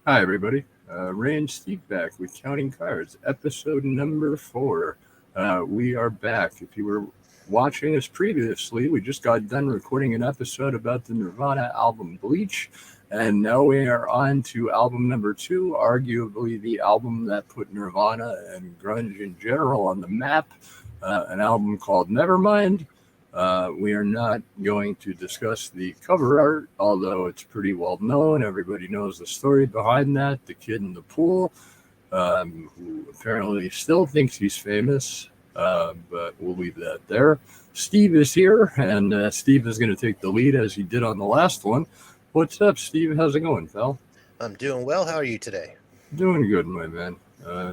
Hi, everybody. Ray and Steve back with Counting Cards, episode number 4. We are back. If you were watching us previously, we just got done recording an episode about the Nirvana album Bleach, and now we are on to album number 2, arguably the album that put Nirvana and grunge in general on the map, an album called Nevermind. We are not going to discuss the cover art, although it's pretty well known. Everybody knows the story behind that. The kid in the pool, who apparently still thinks he's famous, but we'll leave that there. Steve is here, and Steve is going to take the lead as he did on the last one. What's up, Steve? How's it going, pal? I'm doing well. How are you today? Doing good, my man.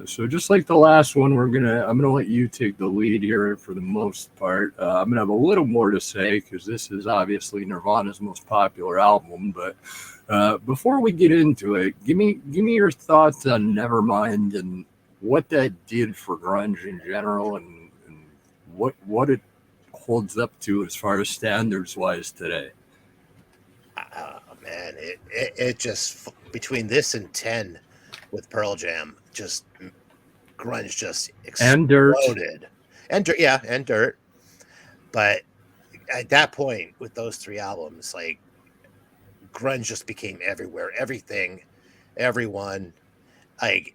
So just like the last one, I'm gonna let you take the lead here for the most part. I'm gonna have a little more to say because this is obviously Nirvana's most popular album. But before we get into it, give me your thoughts on Nevermind and what that did for grunge in general, and what it holds up to as far as standards wise today. Man, it just between this and 10 with Pearl Jam, just grunge just And Dirt. exploded. And dirt, yeah, and dirt. But at that point, with those three albums, like grunge just became everywhere, everything, everyone. Like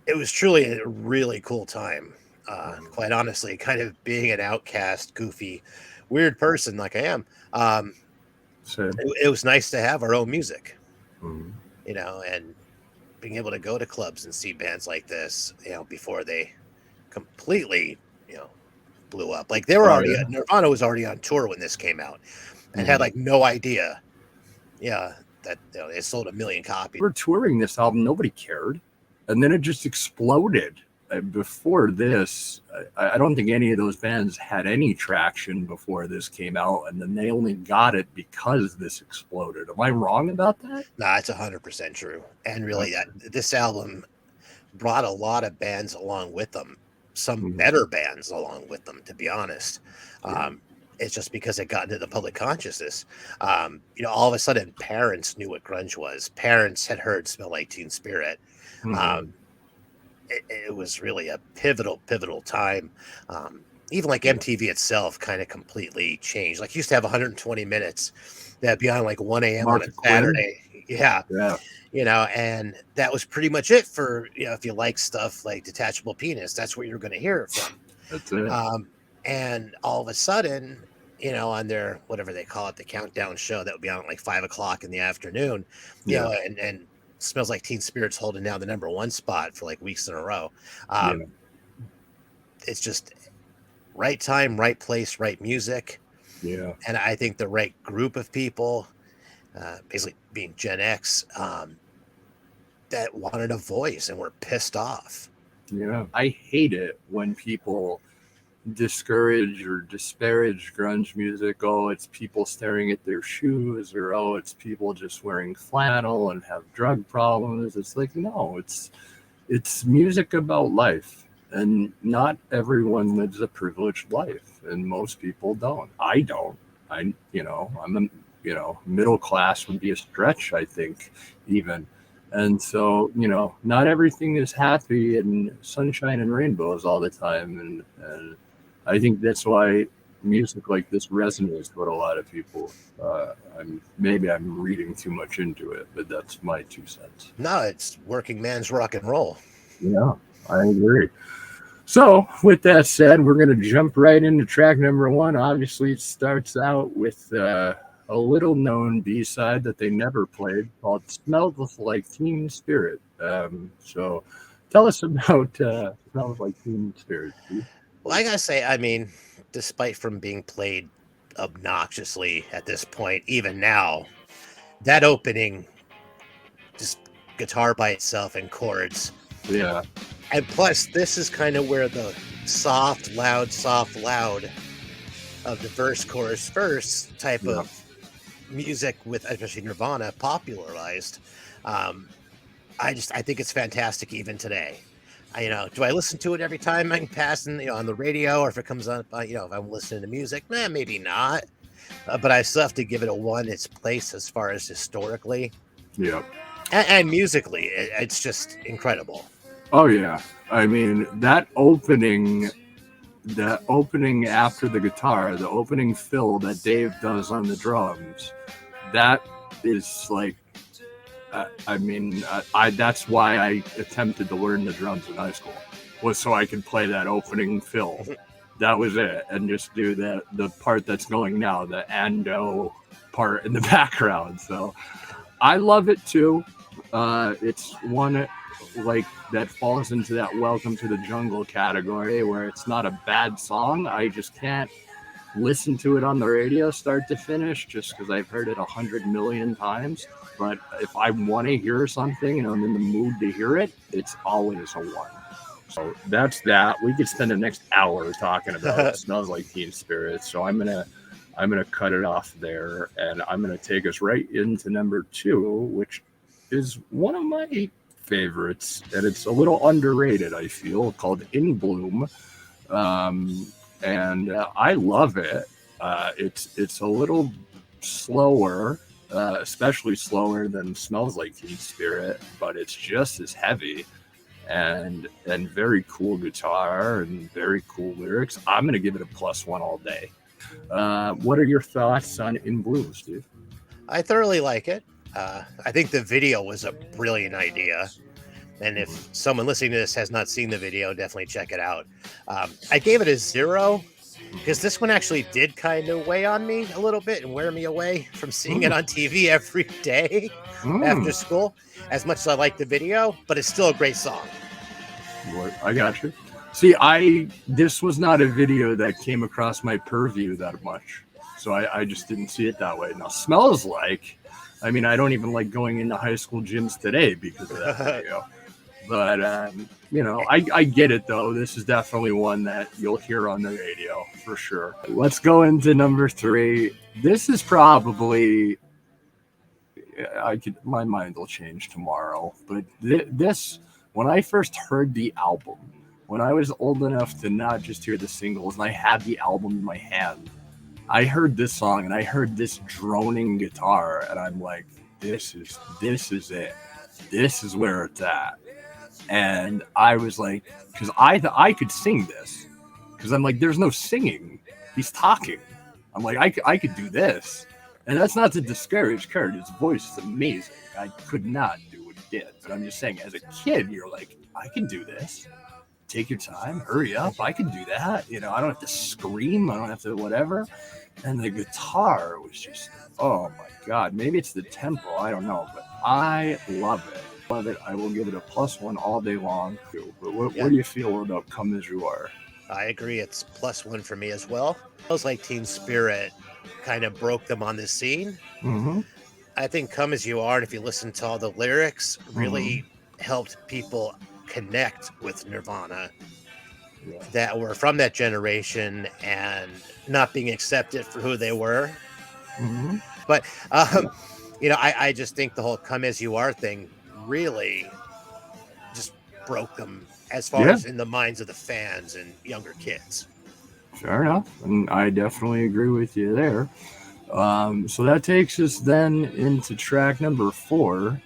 it was truly a really cool time. Quite honestly, kind of being an outcast, goofy, weird person like I am. So, It was nice to have our own music, mhm. and being able to go to clubs and see bands like this, before they completely, blew up. Like they were Oh already, yeah. Nirvana was already on tour when this came out and had Mhm. like no idea, that it sold 1 million copies. We're touring this album, nobody cared, and then it just exploded. Before this, I don't think any of those bands had any traction before this came out, and then they only got it because this exploded. Am I wrong about that? Nah, it's 100% true. And really, Okay. this album brought a lot of bands along with them, some Mhm. better bands along with them, to be honest. Yeah. It's just because it got into the public consciousness. All of a sudden, parents knew what grunge was. Parents had heard "Smell Like Teen Spirit." Mhm. Um, it was really a pivotal time. Even like Yeah. MTV itself kind of completely changed. Like, used to have 120 minutes that'd be on like 1 a.m. on a Martha Quinn. Saturday. Yeah, Yeah, and that was pretty much it for, if you like stuff like Detachable Penis, that's where you're going to hear it from. that's it. And all of a sudden, on their, whatever they call it, the countdown show that would be on at like 5 o'clock in the afternoon, Yeah, and Smells Like Teen Spirit's holding down the #1 spot for like weeks in a row. yeah, It's just right time, right place, right music. yeah, And I think the right group of people, basically being Gen X, that wanted a voice and were pissed off. yeah. I hate it when people discourage or disparage grunge music. Oh, it's people staring at their shoes, or oh, it's people just wearing flannel and have drug problems. It's like, no, it's music about life, and not everyone lives a privileged life, and most people don't. I don't. I'm a, middle class would be a stretch, I think, even. And so, not everything is happy and sunshine and rainbows all the time. And I think that's why music like this resonates with a lot of people. Maybe I'm reading too much into it, but that's my 2 cents. No, it's working man's rock and roll. Yeah, I agree. So, with that said, we're going to jump right into track number 1. Obviously, it starts out with a little known B side that they never played called Smells Like Teen Spirit. So, tell us about Smells Like Teen Spirit, Steve. Well, I gotta say, I mean, despite from being played obnoxiously at this point, even now, that opening, just guitar by itself and chords. Yeah, And plus, this is kind of where the soft, loud of the verse, chorus, verse type yeah. of music with especially Nirvana popularized. Um, I think it's fantastic even today. Do I listen to it every time I'm passing, on the radio, or if it comes up, if I'm listening to music, maybe not. But I still have to give it a one its place as far as historically. Yeah. and musically, it's just incredible. Oh yeah, I mean that opening after the guitar, the opening fill that Dave does on the drums, that is like, that's why I attempted to learn the drums in high school, was so I could play that opening fill. That was it, and just do the part that's going now, the ando part in the background. So I love it too. It's one like that falls into that Welcome to the Jungle category, where it's not a bad song. I just can't listen to it on the radio start to finish just because I've heard it 100 million times. But if I want to hear something and I'm in the mood to hear it, it's always a one. So that's that. We could spend the next hour talking about Smells Like Teen Spirit. So I'm gonna cut it off there, and I'm gonna take us right into number 2, which is one of my favorites, and it's a little underrated, I feel, called In Bloom. And I love it. It's a little slower, especially slower than Smells Like Teen Spirit, but it's just as heavy and very cool guitar and very cool lyrics. I'm gonna give it a +1 all day. What are your thoughts on In Bloom, Steve? I thoroughly like it. I think the video was a brilliant idea. And if someone listening to this has not seen the video, definitely check it out. I gave it a 0 because this one actually did kind of weigh on me a little bit and wear me away from seeing it on TV every day after school, as much as I like the video, but it's still a great song. I got you. See, this was not a video that came across my purview that much, so I just didn't see it that way. Now, Smells Like, I mean, I don't even like going into high school gyms today because of that video. But, I get it, though. This is definitely one that you'll hear on the radio for sure. Let's go into number 3. This is probably, my mind will change tomorrow. But this, when I first heard the album, when I was old enough to not just hear the singles and I had the album in my hand, I heard this song and I heard this droning guitar, and I'm like, this is it. This is where it's at. And I was like, because I could sing this, because I'm like, there's no singing, he's talking. I'm like, I could do this. And that's not to discourage Kurt. His voice is amazing. I could not do what he did. But I'm just saying, as a kid, you're like, I can do this. Take your time, hurry up. I can do that. I don't have to scream. I don't have to whatever. And the guitar was just, oh my God. Maybe it's the tempo. I don't know. But I love it. Love it. I will give it a +1 all day long. But what do you feel about Come As You Are? I agree. It's +1 for me as well. Feels like Teen Spirit kind of broke them on this scene. Mm-hmm. I think Come As You Are, and if you listen to all the lyrics, really helped people connect with Nirvana that were from that generation and not being accepted for who they were. But I just think the whole Come As You Are thing really just broke them as far as in the minds of the fans and younger kids. Fair enough, and I definitely agree with you there. So that takes us then into track number 4.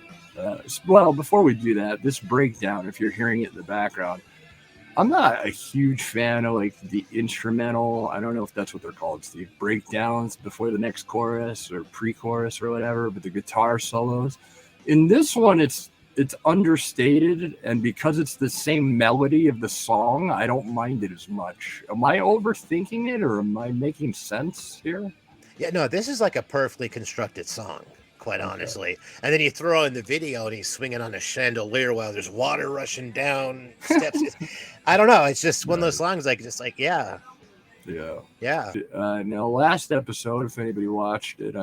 Well, before we do that, this breakdown, if you're hearing it in the background, I'm not a huge fan of like the instrumental, I don't know if that's what they're called, Steve, breakdowns before the next chorus or pre-chorus or whatever, but the guitar solos. In this one, it's understated, and because it's the same melody of the song, I don't mind it as much. Am I overthinking it, or am I making sense here? Yeah, no, this is like a perfectly constructed song, quite honestly. And then you throw in the video and he's swinging on a chandelier while there's water rushing down steps. I don't know. It's just one of those songs yeah. Now, last episode, if anybody watched it,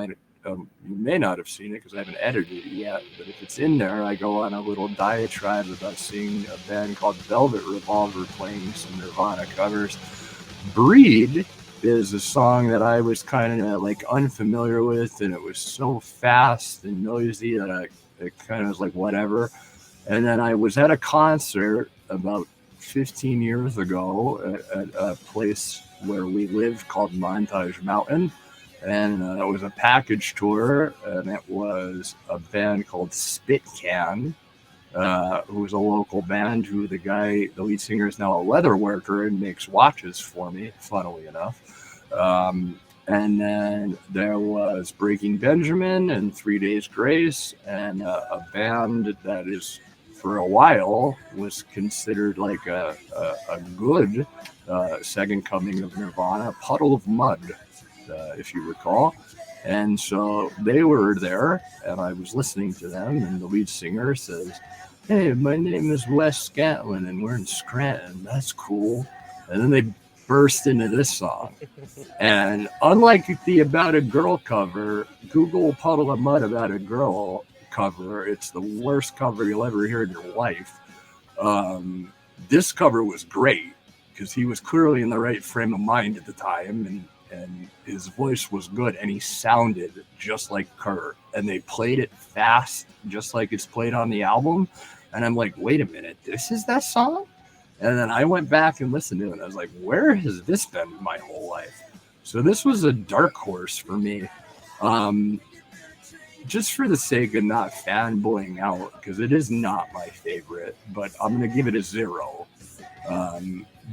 you may not have seen it because I haven't edited it yet, but if it's in there, I go on a little diatribe about seeing a band called Velvet Revolver playing some Nirvana covers. Breed is a song that I was kind of like unfamiliar with, and it was so fast and noisy that it kind of was like whatever. And then I was at a concert about 15 years ago at a place where we live called Montage Mountain, and it was a package tour, and it was a band called Spit Can, who was a local band. Who the lead singer, is now a leather worker and makes watches for me, funnily enough. And then there was Breaking Benjamin and 3 Days Grace, and a band that is, for a while, was considered like a good second coming of Nirvana, Puddle of Mud, if you recall. And so they were there, and I was listening to them, and the lead singer says, "Hey, my name is Wes Scatlin, and we're in Scranton. That's cool." And then they burst into this song. And unlike the About a Girl cover, Google Puddle of Mud About a Girl cover. It's the worst cover you'll ever hear in your life. This cover was great because he was clearly in the right frame of mind at the time, and his voice was good, and he sounded just like Kurt. And they played it fast, just like it's played on the album. And I'm like, wait a minute, this is that song? And then I went back and listened to it, and I was like, where has this been my whole life? So this was a dark horse for me. Just for the sake of not fanboying out, because it is not my favorite, but I'm going to give it a 0.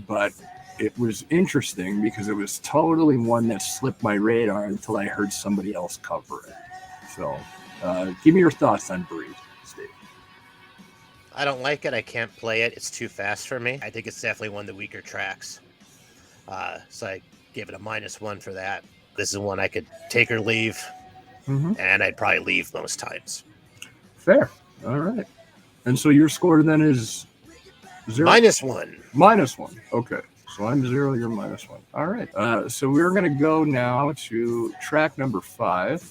But it was interesting because it was totally one that slipped my radar until I heard somebody else cover it. So give me your thoughts on Breathe, Steve. I don't like it. I can't play it. It's too fast for me. I think it's definitely one of the weaker tracks. So I gave it a -1 for that. This is one I could take or leave, and I'd probably leave most times. Fair. All right. And so your score then is 0? -1. -1. Okay. So I'm 0, you're -1. All right. So we're going to go now to track number 5,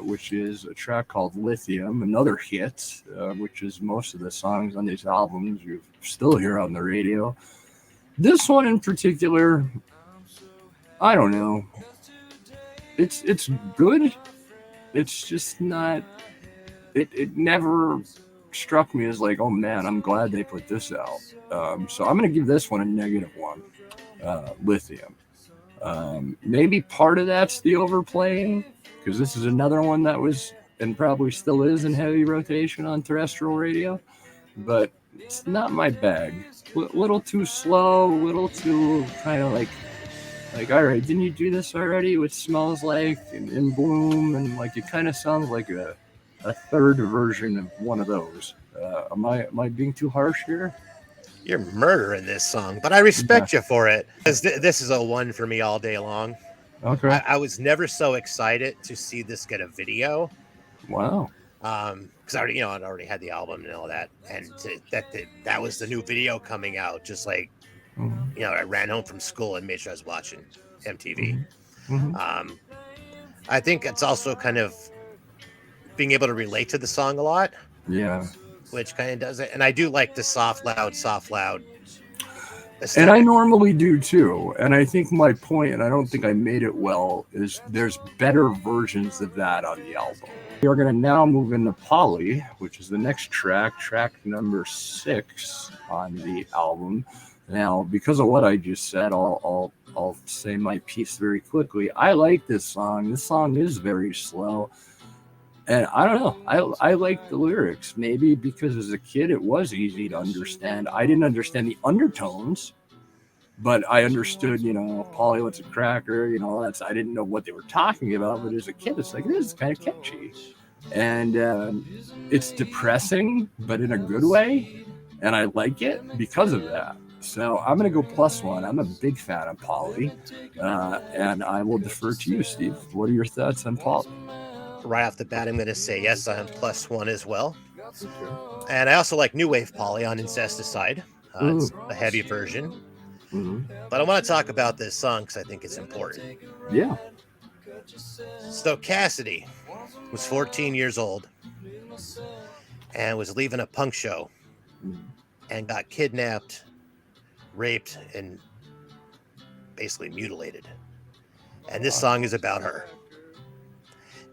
which is a track called Lithium, another hit, which is most of the songs on these albums you still hear on the radio. This one in particular, I don't know. It's good. It's just not. It never struck me as like, oh man, I'm glad they put this out. So I'm going to give this one a -1. Lithium. Maybe part of that's the overplaying, because this is another one that was and probably still is in heavy rotation on terrestrial radio, but it's not my bag. Little too slow, little too kind of like, all right, didn't you do this already with Smells Like and In Bloom? And like, it kind of sounds like a third version of one of those. Am I being too harsh here? You're murdering this song, but I respect you for it. This is a 1 for me all day long. Okay. I was never so excited to see this get a video. Wow. Because I'd already had the album and all that, and that was the new video coming out. Just like, I ran home from school and made sure I was watching MTV. I think it's also kind of being able to relate to the song a lot. Yeah. Which kind of does it. And I do like the soft, loud aesthetic. And I normally do too. And I think my point, and I don't think I made it well, is there's better versions of that on the album. We are going to now move into Polly, which is the next track number 6 on the album. Now, because of what I just said, I'll say my piece very quickly. I like this song. This song is very slow. And I don't know. I like the lyrics. Maybe because as a kid it was easy to understand. I didn't understand the undertones, but I understood, Polly wants a cracker, I didn't know what they were talking about. But as a kid, it's like, this is kind of catchy. And it's depressing, but in a good way. And I like it because of that. So I'm going to go +1. I'm a big fan of Polly. And I will defer to you, Steve. What are your thoughts on Polly? Right off the bat, I'm going to say yes, I'm +1 as well. And I also like New Wave Polly on Incesticide. It's a heavy version. But I want to talk about this song because I think it's important. Yeah. So Cassidy was 14 years old and was leaving a punk show and got kidnapped, raped, and basically mutilated. And this song is about her.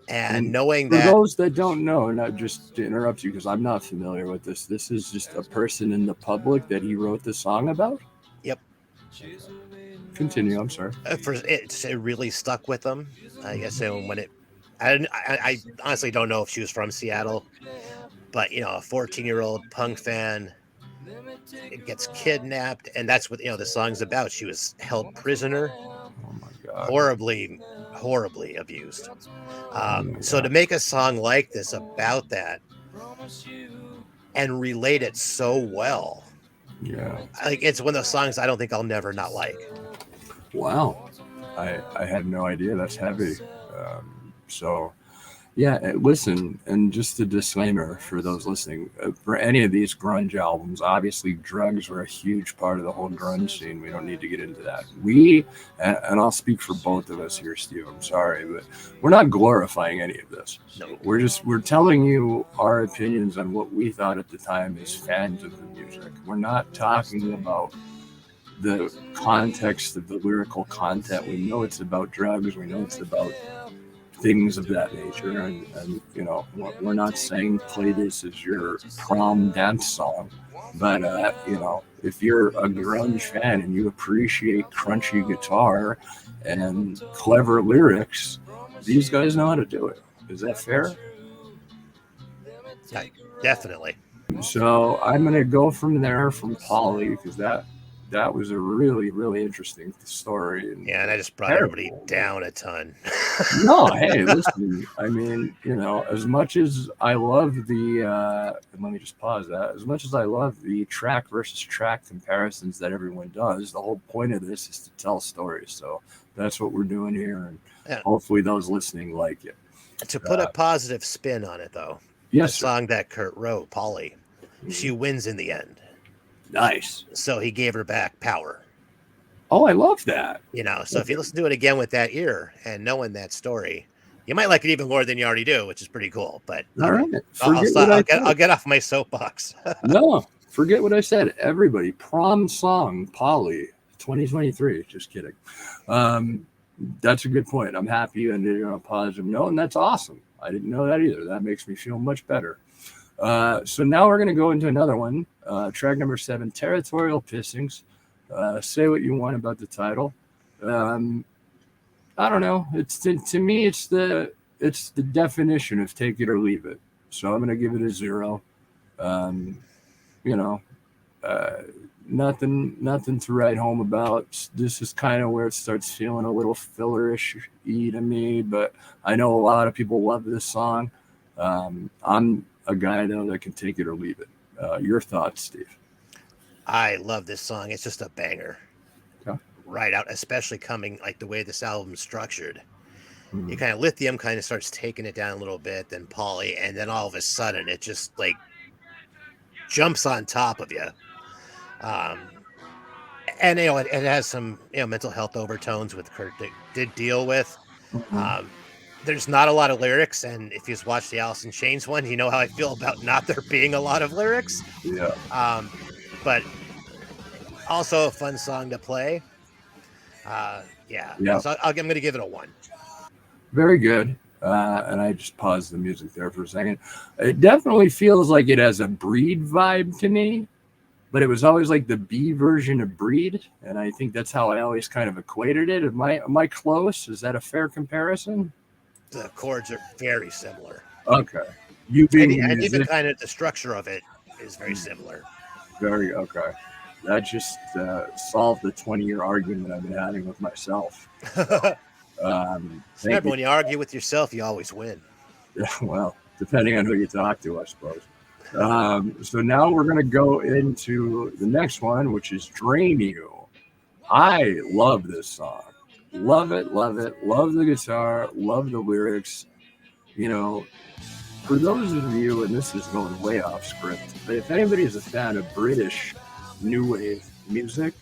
And knowing that, for those that don't know, not just to interrupt you because I'm not familiar with this, this is just a person in the public that he wrote the song about? Yep. Continue. I'm sorry. It really stuck with them. I guess when it, I honestly don't know if she was from Seattle, but a 14-year-old punk fan gets kidnapped, and that's what the song's about. She was held prisoner, Oh my God. horribly abused. Oh my So to God. make a song like this about that and relate it so well, Yeah. like it's one of those songs I don't think I'll never not like. Wow. I had no idea. That's heavy. So yeah, listen, and just a disclaimer for those listening: for any of these grunge albums, obviously drugs were a huge part of the whole grunge scene. We don't need to get into that. And I'll speak for both of us here, Steve. I'm sorry, but we're not glorifying any of this. No. We're telling you our opinions on what we thought at the time as fans of the music. We're not talking about the context of the lyrical content. We know it's about drugs. We know it's about things of that nature. And we're not saying play this as your prom dance song, but if you're a grunge fan and you appreciate crunchy guitar and clever lyrics, these guys know how to do it. Is that fair? Definitely. So I'm going to go from there from Polly, because that was a really, really interesting story. And I just brought everybody terrible. down a ton. No, hey, listen. I mean, as much as I love and let me just pause that. As much as I love the track versus track comparisons that everyone does, the whole point of this is to tell stories. So that's what we're doing here, and Yeah. hopefully those listening like it. To put a positive spin on it, though, Yes, the sir. song that Kurt wrote, Polly, she wins in the end. Nice. So he gave her back power. Oh, I love that. So if you listen to it again with that ear and knowing that story, you might like it even more than you already do, which is pretty cool. But All right, I'll get off my soapbox. No, forget what I said. Everybody, prom song, Polly, 2023. Just kidding. That's a good point. I'm happy you ended on a positive note, and that's awesome. I didn't know that either. That makes me feel much better. So now we're going to go into another one. Track number 7, Territorial Pissings. Say what you want about the title. I don't know. To me, it's the definition of take it or leave it. So I'm going to give it a 0. Nothing to write home about. This is kind of where it starts feeling a little fillerish-y to me, but I know a lot of people love this song. I'm a guy, though, that can take it or leave it. Your thoughts, Steve? I love this song. It's just a banger. Okay. Right out, especially coming like the way this album's structured. Mm. You kind of Lithium kind of starts taking it down a little bit, then Polly, and then all of a sudden it just like jumps on top of you. And it has some mental health overtones with Kurt did deal with. Mm-hmm. There's not a lot of lyrics, and if you just watch the Alice in Chains one, you know how I feel about not there being a lot of lyrics. Yeah. But also a fun song to play. Yeah. So I'm going to give it a 1. Very good. And I just paused the music there for a second. It definitely feels like it has a Breed vibe to me, but it was always like the B version of Breed, and I think that's how I always kind of equated it. Am I close? Is that a fair comparison? The chords are very similar. Okay. You being and even kind of the structure of it is very similar. Very okay. That just solved the 20-year argument I've been having with myself. Remember, when you argue with yourself, you always win. Yeah, well, depending on who you talk to, I suppose. So now we're going to go into the next one, which is Drain You. I love this song. Love it, love it. Love the guitar, love the lyrics. For those of you, and this is going way off script, but if anybody is a fan of British new wave music,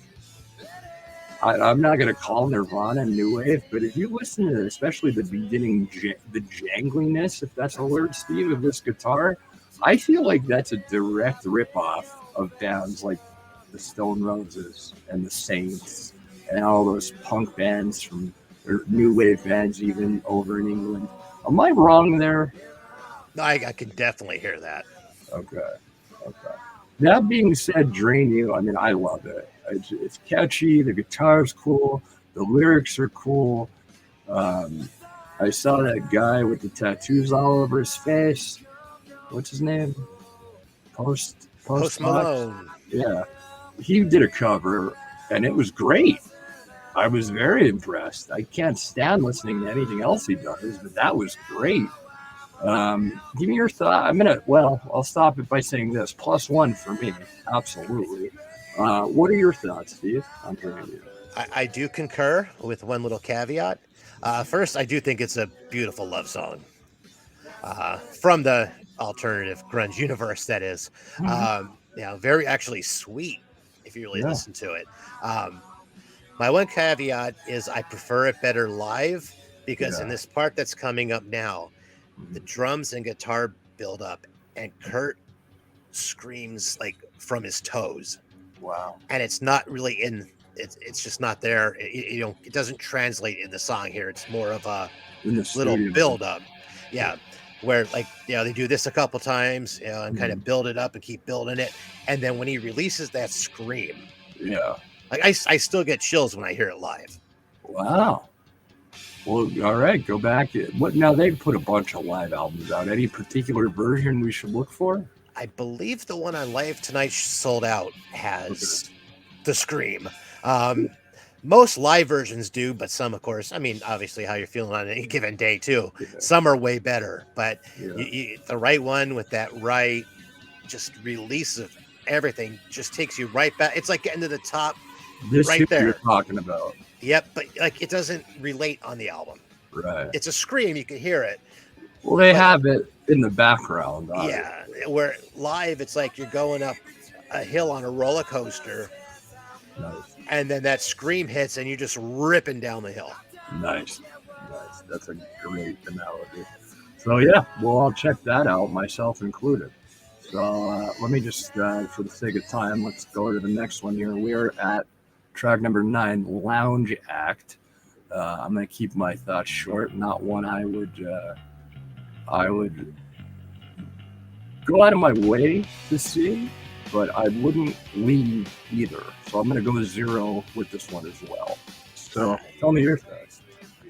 I'm not going to call Nirvana new wave, but if you listen to it, especially the beginning, the jangliness, if that's a word, Steve, of this guitar, I feel like that's a direct ripoff of bands like the Stone Roses and the Saints and all those punk bands or new wave bands even over in England. Am I wrong there? I can definitely hear that. Okay. That being said, Drain You, I mean, I love it. It's catchy. The guitar's cool. The lyrics are cool. Um, I saw that guy with the tattoos all over his face. What's his name? Post Post Box. Malone. Yeah, he did a cover, and it was great. I was very impressed. I can't stand listening to anything else he does, but that was great. Give me your thought. I'll stop it by saying this: +1 for me, absolutely. What are your thoughts, Steve? I'm hearing you. I do concur with one little caveat. First, I do think it's a beautiful love song from the alternative grunge universe. That is, very actually sweet if you really Yeah, listen to it. Um, my one caveat is I prefer it better live because in yeah. this part that's coming up now, the drums and guitar build up, and Kurt screams like from his toes, Wow. and it's not really in. It's just not there. It doesn't translate in the song here. It's more of a In the little studio. build up. Yeah. Where like, they do this a couple times, and kind of build it up and keep building it. And then when he releases that scream, Yeah. like I still get chills when I hear it live. Wow. Well, all right. Go back. What now? They put a bunch of live albums out. Any particular version we should look for? I believe the one on Live Tonight Sold Out has the scream. Um, most live versions do, but some, of course, I mean, obviously how you're feeling on any given day too. Yeah. Some are way better, but Yeah. the right one with that right just release of everything just takes you right back. It's like getting to the top This right hit you're there. talking about. Yep, but like it doesn't relate on the album. Right. It's a scream, you can hear it. Well, they But have it in the background. yeah, where live it's like you're going up a hill on a roller coaster, Nice. and then that scream hits and you're just ripping down the hill. Nice. That's a great analogy. So yeah, well, I'll check that out, myself included. So let me just, for the sake of time, let's go to the next one here. We're at track number 9, Lounge Act. I'm going to keep my thoughts short. Not one I would go out of my way to see, but I wouldn't leave either. So I'm going to go 0 with this one as well. So tell me your thoughts.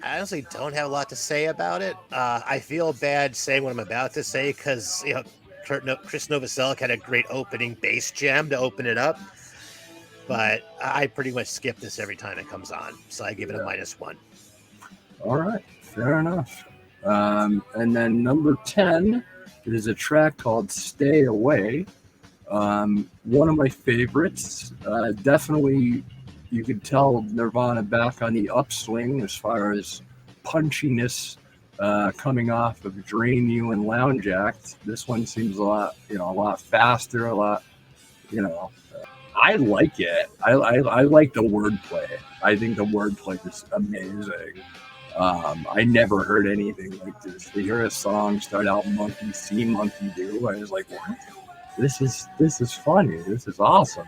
I honestly don't have a lot to say about it. I feel bad saying what I'm about to say because Chris Novoselic had a great opening bass jam to open it up, but I pretty much skip this every time it comes on, so I give it a -1. All right, fair enough. And then number 10 is a track called Stay Away. One of my favorites. Definitely, you could tell Nirvana back on the upswing as far as punchiness coming off of Drain You and Lounge Act. This one seems a lot faster, a lot, I like it. I like the wordplay. I think the wordplay is amazing. I never heard anything like this. To hear a song start out monkey see, monkey do, I was like, what? This is funny. This is awesome.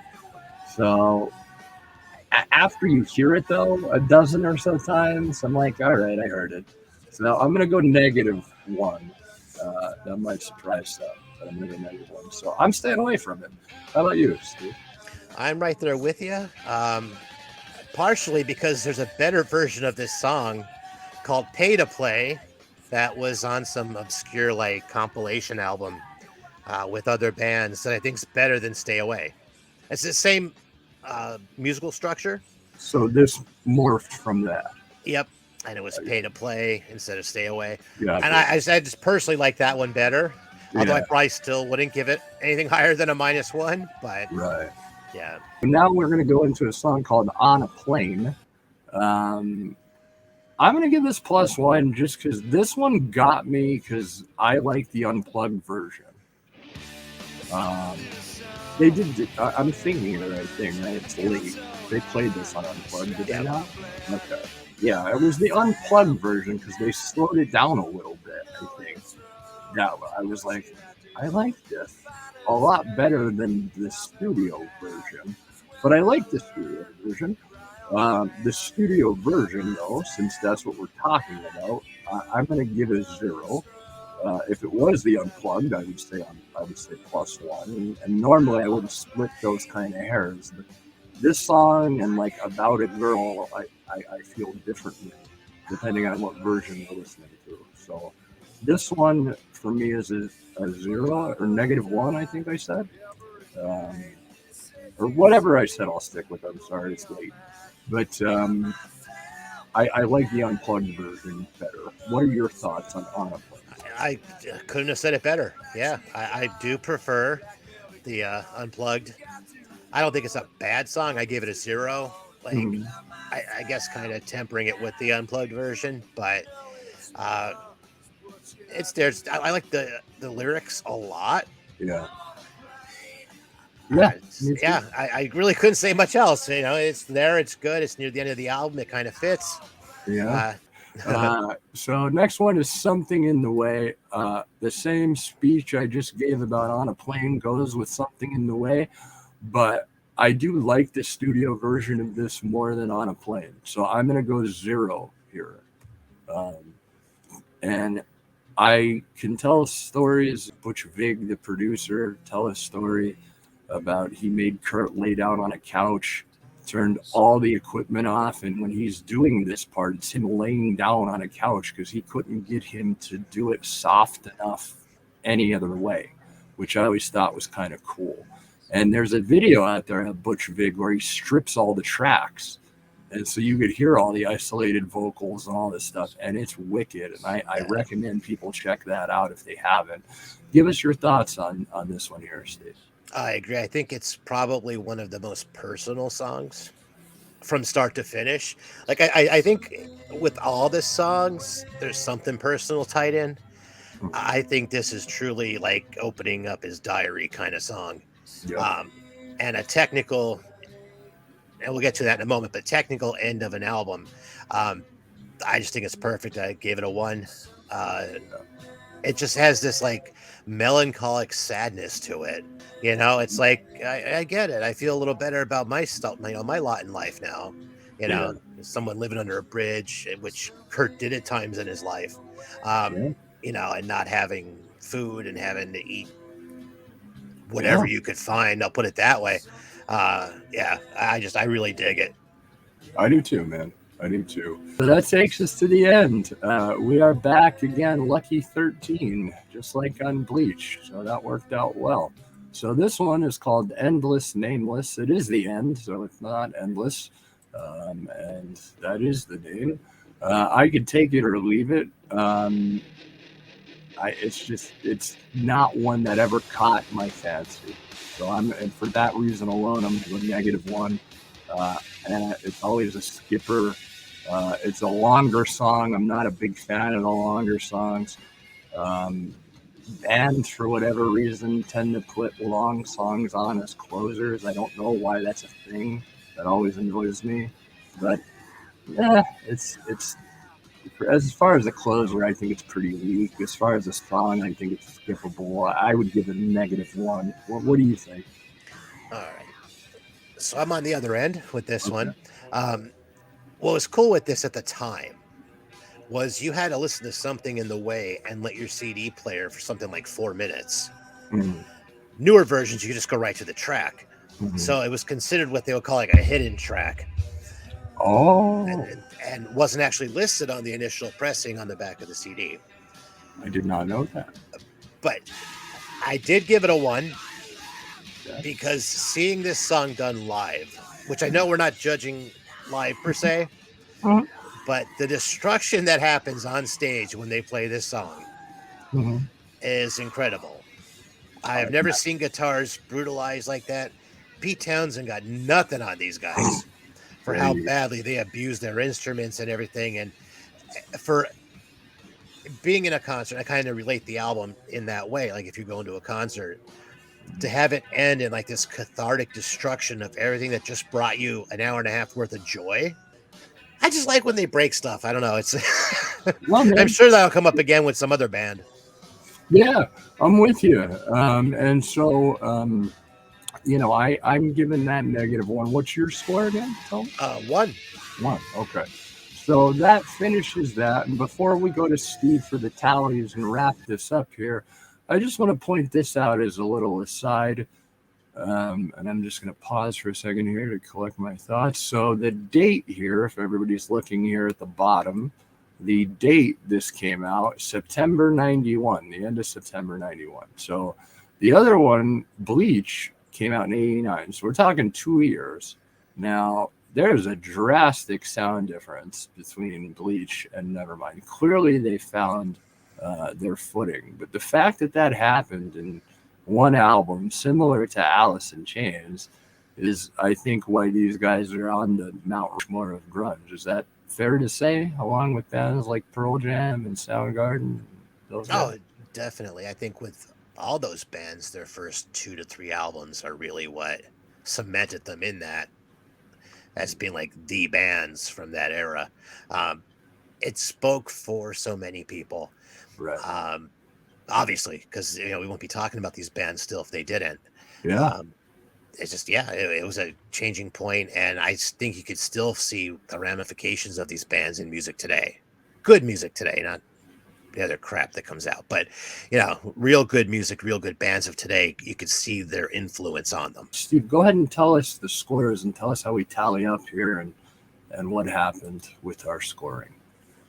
So after you hear it though, a dozen or so times, I'm like, all right, I heard it. So I'm gonna go -1. That might surprise some, but I'm gonna go -1. So I'm staying away from it. How about you, Steve? I'm right there with you. Partially because there's a better version of this song called Pay to Play that was on some obscure like compilation album with other bands that I think is better than Stay Away. It's the same musical structure. So this morphed from that. Yep. And it was Pay to Play instead of Stay Away. Yeah. And I just personally like that one better. Although I probably still wouldn't give it anything higher than a -1, but right. Yeah. Now we're going to go into a song called On a Plane. I'm going to give this +1 just because this one got me because I like the unplugged version. They did. I'm thinking of the right thing, right? It's late. They played this on unplugged, did they not? Okay. Yeah, it was the unplugged version because they slowed it down a little bit, I think. Yeah, I was like, I like this a lot better than the studio version, but I like the studio version. The studio version, though, since that's what we're talking about, I'm going to give it 0. If it was the unplugged, I would say +1. And normally I wouldn't split those kind of hairs. But this song and like About a Girl, I feel differently depending on what version you're listening to. So this one for me is a 0 or -1, I think I said. Um, or whatever I said, I'll stick with. I'm sorry, it's late. But I like the unplugged version better. What are your thoughts on Unplugged? I couldn't have said it better. Yeah, I do prefer the unplugged. I don't think it's a bad song. I gave it a 0. Like, Mhm. I guess kind of tempering it with the unplugged version, but uh, it's there's. I like the lyrics a lot. Yeah. Yeah, me too. Yeah, I really couldn't say much else. You know, it's there. It's good. It's near the end of the album. It kind of fits. Yeah. Uh, So next one is Something in the Way. The same speech I just gave about On a Plane goes with Something in the Way, but I do like the studio version of this more than On a Plane. So I'm going to go 0 here. Um, and I can tell stories. Butch Vig, the producer, tell a story about he made Kurt lay down on a couch, turned all the equipment off, and when he's doing this part, it's him laying down on a couch because he couldn't get him to do it soft enough any other way, which I always thought was kind of cool. And there's a video out there of Butch Vig where he strips all the tracks. And so you could hear all the isolated vocals and all this stuff, and it's wicked. And I recommend people check that out if they haven't. Give us your thoughts on this one here, Steve. I agree. I think it's probably one of the most personal songs from start to finish. Like I think with all the songs, there's something personal tied in. I think this is truly like opening up his diary kind of song. Yep. And a technical, and we'll get to that in a moment, but technical end of an album. I just think it's perfect. I gave it a 1. It just has this like melancholic sadness to it. You know, it's like I get it. I feel a little better about my stuff, you know, my lot in life now. You know, someone living under a bridge, which Kurt did at times in his life. You know, and not having food and having to eat whatever you could find. I'll put it that way. Yeah, I really dig it. I do too, man. I do too. So that takes us to the end. We are back again, lucky 13, just like on Bleach. So that worked out well. So this one is called Endless Nameless. It is the end, so it's not endless. And that is the name. I could take it or leave it. It's not one that ever caught my fancy. So and for that reason alone, I'm going -1. And it's always a skipper. It's a longer song. I'm not a big fan of the longer songs. Bands, for whatever reason, tend to put long songs on as closers. I don't know why that's a thing. That always annoys me. But yeah, it's as far as a closer, I think it's pretty weak. As far as a song, I think it's skippable. I would give it -1. What do you think? All right. So I'm on the other end with this one. What was cool with this at the time was you had to listen to Something in the Way and let your CD player for something like 4 minutes. Newer versions, you could just go right to the track. So it was considered what they would call like a hidden track. Oh. And wasn't actually listed on the initial pressing on the back of the CD. I did not know that. But I did give it a 1 because seeing this song done live, which I know we're not judging live per se, but the destruction that happens on stage when they play this song is incredible. I have never seen guitars brutalized like that. Pete Townsend got nothing on these guys for how badly they abuse their instruments and everything. And for being in a concert, I kind of relate the album in that way. Like if you go into a concert, to have it end in like this cathartic destruction of everything that just brought you an hour and a half worth of joy. I just like when they break stuff. I don't know. It's I'm sure that'll come up again with some other band. Yeah, I'm with you. And so, you know, I'm giving that -1. What's your score again, Tom? 1. 1. Okay. So that finishes that. And before we go to Steve for the tallies and wrap this up here, I just want to point this out as a little aside. And I'm just going to pause for a second here to collect my thoughts. So the date here, if everybody's looking here at the bottom, the date this came out, September 91, the end of September 91. So the other one, Bleach, came out in 89. So we're talking 2 years. Now, there's a drastic sound difference between Bleach and Nevermind. Clearly, they found their footing. But the fact that that happened in one album, similar to Alice in Chains, is, I think, why these guys are on the Mount Rushmore of grunge. Is that fair to say, along with bands like Pearl Jam and Soundgarden? Those guys? Definitely. I think with all those bands, their first 2 to 3 albums are really what cemented them in that as being like the bands from that era. It spoke for so many people. Right. Obviously, because we won't be talking about these bands still if they didn't. Yeah. It's just it was a changing point, and I think you could still see the ramifications of these bands in music today. Good music today, not the other crap that comes out, but real good music, real good bands of today. You could see their influence on them. Steve, go ahead and tell us the scores and tell us how we tally up here and what happened with our scoring.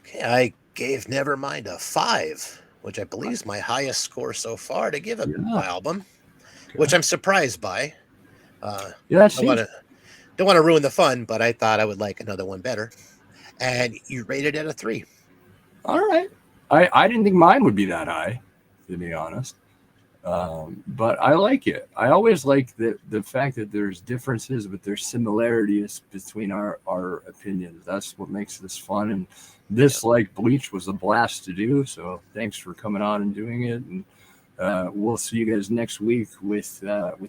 Okay, I gave Nevermind a 5, which I believe is my highest score so far to give an album, which I'm surprised by. Don't want to ruin the fun, but I thought I would like another one better. And you rated it a 3. All right. I didn't think mine would be that high, to be honest. But I like it. I always like the fact that there's differences, but there's similarities between our opinions. That's what makes this fun. And this, like Bleach, was a blast to do. So thanks for coming on and doing it. And we'll see you guys next week with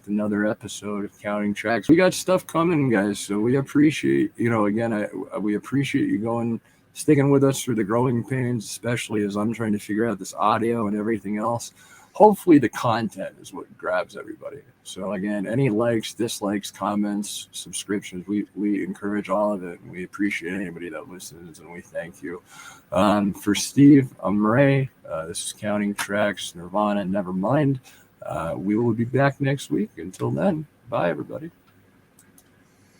another episode of Counting Tracks. We got stuff coming, guys. So we appreciate, we appreciate you sticking with us through the growing pains, especially as I'm trying to figure out this audio and everything else. Hopefully the content is what grabs everybody. So again, any likes, dislikes, comments, subscriptions, we encourage all of it. And we appreciate anybody that listens, and we thank you. For Steve, I'm Ray. This is Counting Tracks, Nirvana, Nevermind. We will be back next week. Until then, bye everybody.